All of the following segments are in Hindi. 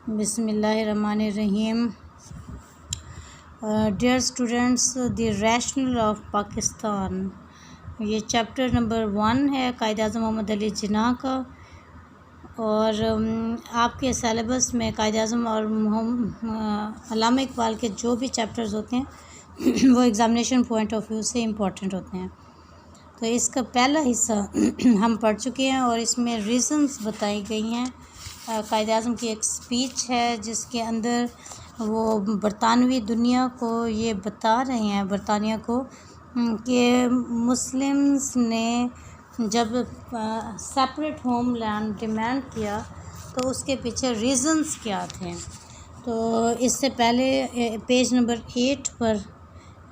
बिस्मिल्लाहिर्रहमानिर्रहीम। Dear students, the rational of Pakistan, ये चैप्टर नंबर 1 है कायद-ए-आज़म मोहम्मद अली जिन्ना का। और आपके सिलेबस में कायद-ए-आज़म और अल्लामा इकबाल के जो भी चैप्टर्स होते हैं वो एग्ज़ामिनेशन पॉइंट ऑफ व्यू से इम्पॉर्टेंट होते हैं। तो इसका पहला हिस्सा हम पढ़ चुके हैं और इसमें रीज़न्स बताई गई हैं। कायद-ए-आज़म की एक स्पीच है जिसके अंदर वो बरतानवी दुनिया को ये बता रहे हैं, बरतानिया को, कि मुस्लिम्स ने जब सेपरेट होमलैंड डिमांड किया तो उसके पीछे रीज़न्स क्या थे। तो इससे पहले पेज नंबर 8 पर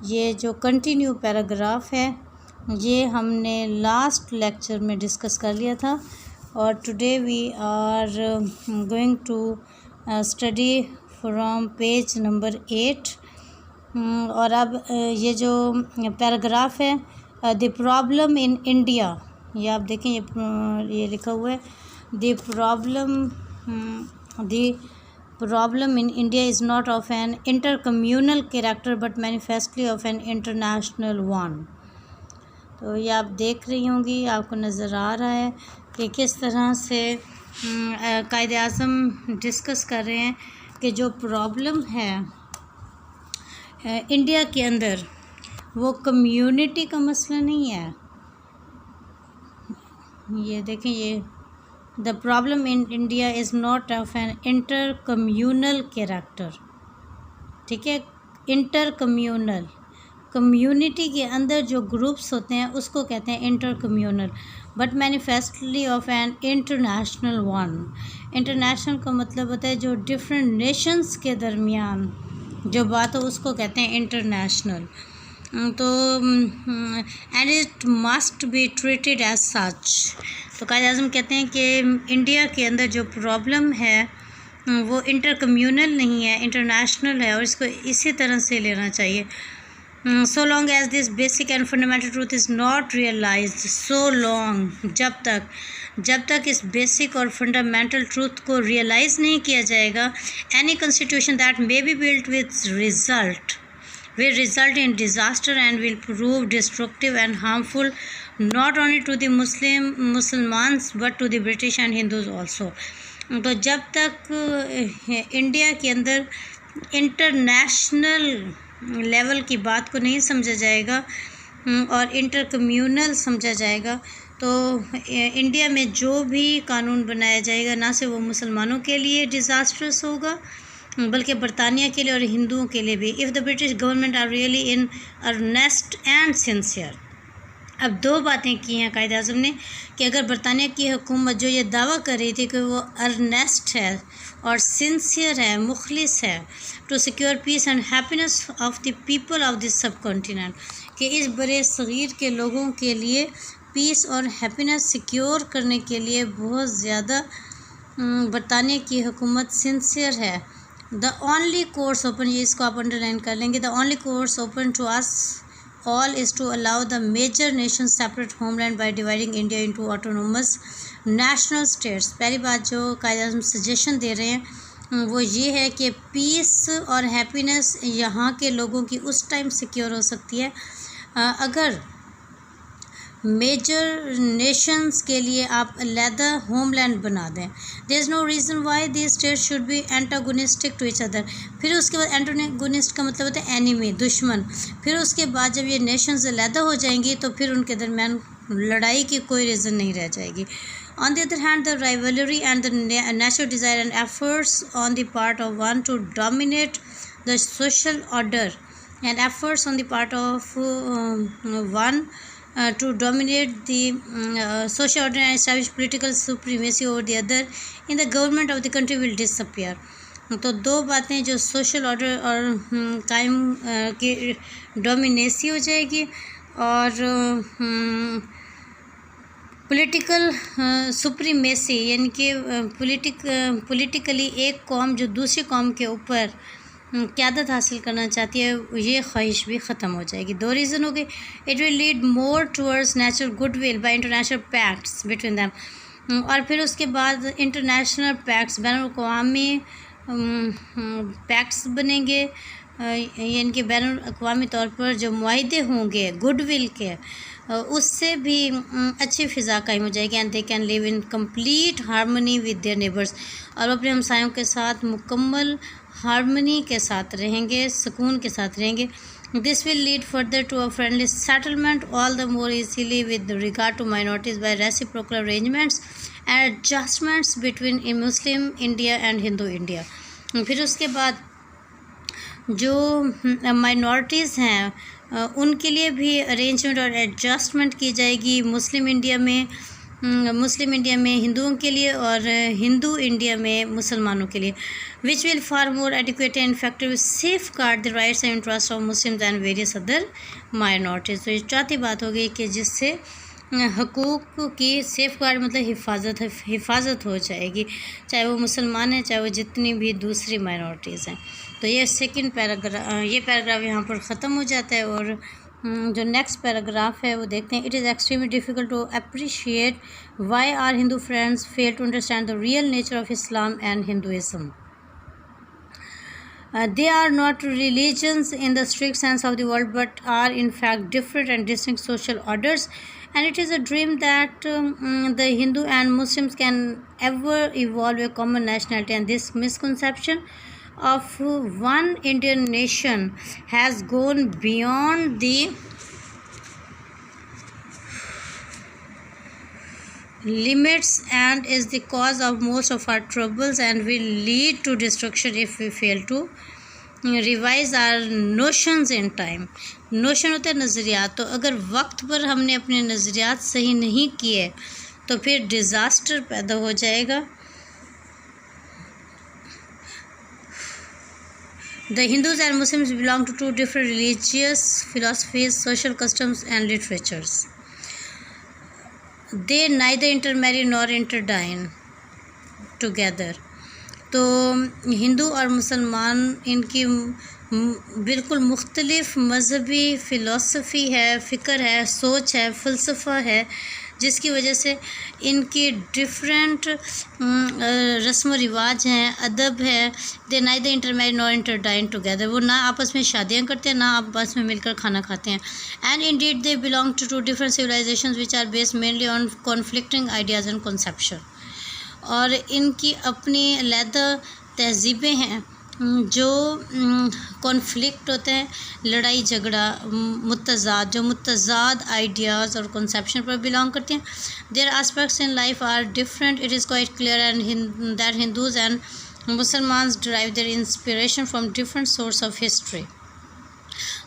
ये जो कंटिन्यू पैराग्राफ है ये हमने लास्ट लेक्चर में डिस्कस कर लिया था और today we are going to study from page number 8। और अब ये जो पैराग्राफ है, द प्रॉब्लम इन इंडिया, ये आप देखें, ये लिखा हुआ है, the problem in India is not of an inter communal character but manifestly of an international one. तो ये आप देख रही होंगी, आपको नज़र आ रहा है कि किस तरह से कायद-ए-आज़म डिस्कस कर रहे हैं कि जो प्रॉब्लम है इंडिया के अंदर वो कम्युनिटी का मसला नहीं है। ये देखें, ये the problem in India is not of an inter communal character, ठीक है। इंटर कम्यूनल, कम्युनिटी के अंदर जो ग्रुप्स होते हैं उसको कहते हैं inter communal, but manifestly of an international one. International का मतलब होता है जो डिफरेंट नेशंस के दरमियान जो बात हो उसको कहते हैं इंटरनेशनल। तो and it must be treated as such. तो कायद-ए-आज़म कहते हैं कि इंडिया के अंदर जो प्रॉब्लम है वो इंटर कम्यूनल नहीं है, इंटरनेशनल है और इसको इसी तरह से लेना चाहिए। So long as this basic and fundamental truth is not realized, so long, जब तक इस बेसिक और फंडामेंटल ट्रूथ को रियलाइज़ नहीं किया जाएगा, any constitution that may be built will result in disaster and will prove destructive and harmful not only to the Muslims but to the British and Hindus also। तो जब तक इंडिया के अंदर इंटरनेशनल लेवल की बात को नहीं समझा जाएगा और इंटर कम्यूनल समझा जाएगा, तो इंडिया में जो भी कानून बनाया जाएगा ना सिर्फ वो मुसलमानों के लिए डिज़ास्ट्रस होगा बल्कि बरतानिया के लिए और हिंदुओं के लिए भी। If the British government are really in earnest and sincere. अब दो बातें की हैं कायद-ए-आज़म ने कि अगर बरतानिया की हुकूमत जो ये दावा कर रही थी कि वो अर्नेस्ट है और सिंसियर है, मुखलिस है, to secure peace and happiness of the people of this subcontinent, कि इस बड़े सग़ीर के लोगों के लिए पीस और हैप्पीनेस सिक्योर करने के लिए बहुत ज़्यादा बरतानिया की हुकूमत सिंसियर है। द ओनली कोर्स ओपन, ये इसको आप अंडरलाइन कर लेंगे, the only course open to us all is to allow the major nations separate homeland by dividing India into autonomous national states। पहली बात जो कायद-ए-आज़म सजेशन दे रहे हैं वो ये है कि पीस और हैप्पीनेस यहाँ के लोगों की उस टाइम सिक्योर हो सकती है अगर मेजर नेशंस के लिए आप अलहदा होमलैंड बना दें। There is no reason why this states should be antagonistic to each other. फिर उसके बाद एंटागोनिस्ट का मतलब होता है एनिमी, दुश्मन। फिर उसके बाद जब ये नेशंस अलहदा हो जाएंगी तो फिर उनके दरमियान लड़ाई की कोई रीज़न नहीं रह जाएगी। On the other hand, the rivalry and the natural desire and efforts on the part of one to dominate the social order and efforts on the part of one to dominate the social order and establish political supremacy over the other in the government of the country will disappear। तो दो बातें, जो सोशल ऑर्डर और कायम की डोमिनेसी हो जाएगी और पॉलिटिकल सुप्रीमेसी, यानी कि पॉलिटिकली एक कौम जो दूसरी कौम के ऊपर क़यादत हासिल करना चाहती है, ये ख्वाहिश भी ख़त्म हो जाएगी। दो रीज़न हो गए। It will lead more towards natural goodwill bye international pacts between them. और फिर उसके बाद इंटरनेशनल पैक्ट्स, बैनुल-अक़वामी पैक्ट्स बनेंगे, ये इनके बैनुल अक़वामी तौर पर जो मुआहदे होंगे गुडविल के, उससे भी अच्छी फ़िज़ा कायम हो जाएगी। And they can live in complete harmony with their neighbours, और अपने हमसायों के साथ मुकम्मल हार्मनी के साथ रहेंगे, सुकून के साथ रहेंगे। This will lead further to a friendly settlement all the more easily with regard to minorities by reciprocal arrangements and adjustments between Muslim India and Hindu India. फिर उसके बाद जो माइनॉरिटीज़ हैं उनके लिए भी अरेंजमेंट और एडजस्टमेंट की जाएगी, मुस्लिम इंडिया में हिंदुओं के लिए और हिंदू इंडिया में मुसलमानों के लिए, which will far more adequate and effective safe guard the rights and interest of Muslims and various other minorities. तो ये चौथी बात हो गई कि जिससे हकूक़ की सेफ गार्ड मतलब हिफाजत हो जाएगी, चाहे वो मुसलमान हैं चाहे वो जितनी भी दूसरी माइनॉरिटीज़ हैं। तो ये सेकंड पैराग्राफ यहाँ पर ख़त्म हो जाता है। और जो नेक्स्ट पैराग्राफ है वो देखते हैं। It is extremely difficult to appreciate why our Hindu friends fail to understand the real nature of Islam and Hinduism. They are not religions in the strict sense of the word, but are in fact different and distinct social orders. And it is a dream that the Hindu and Muslims can ever evolve a common nationality. And this misconception of one Indian nation has gone beyond the limits and is the cause of most of our troubles and will lead to destruction if we fail to revise our notions in time. Notion होता है नज़रियात, तो अगर वक्त पर हमने अपने नज़रियात सही नहीं किए तो फिर डिज़ास्टर पैदा हो जाएगा। The Hindus and Muslims belong to two different religious philosophies, social customs and literatures. They neither intermarry nor interdine together. तो हिंदू और मुसलमान इनकी बिल्कुल मुख्तलिफ मज़हबी फ़िलासफ़ी है, फ़िक्र है, सोच है, फ़लसफ़ा है, जिसकी वजह से इनकी डिफरेंट रस्म व रिवाज हैं, अदब है। दे नाइदर इंटरमैरी नॉर इंटरडाइन टुगेदर, वो ना आपस में शादियाँ करते हैं ना आपस में मिलकर खाना खाते हैं। And indeed they belong to two different civilisations which are based mainly on conflicting ideas and conception. और इनकी अपनी अलहदा तहज़ीबें हैं जो कॉन्फ्लिक्ट होते हैं, लड़ाई झगड़ा, जो मुतज़ाद आइडियाज़ और कंसेप्शन पर बिलोंग करते हैं। Their aspects in life are different. It is quite clear and that Hindus and Musalmans derive their inspiration from different source of history.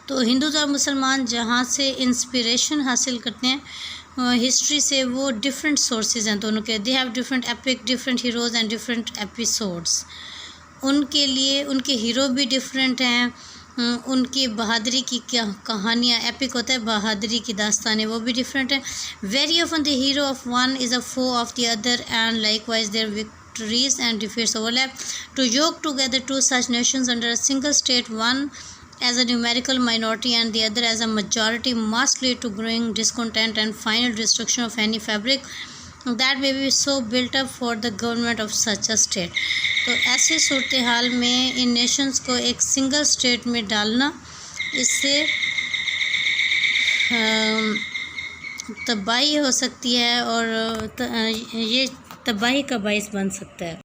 तो हिंदूज़ और मुसलमान जहाँ से इंस्पिरेशन हासिल करते हैं हिस्ट्री से, वो डिफरेंट सोर्सेज हैं दोनों के। They have different epic, different heroes and different episodes. उनके लिए उनके हीरो भी डिफरेंट हैं, उनकी बहादुरी की क्या कहानियाँ, एपिक होता है बहादुरी की दास्तानें, वो भी डिफरेंट हैं। Very often the hero of one is a foe of the other and likewise their victories and defeats overlap. To yoke together two such nations under a single state, one as a numerical minority and the other as a majority, must lead to growing discontent and final destruction of any fabric that may be so built up for the government of such a state. तो ऐसी सूरत हाल में इन नेशंस को एक सिंगल स्टेट में डालना, इससे तबाही हो सकती है और ये तबाही का बाइस बन सकता है।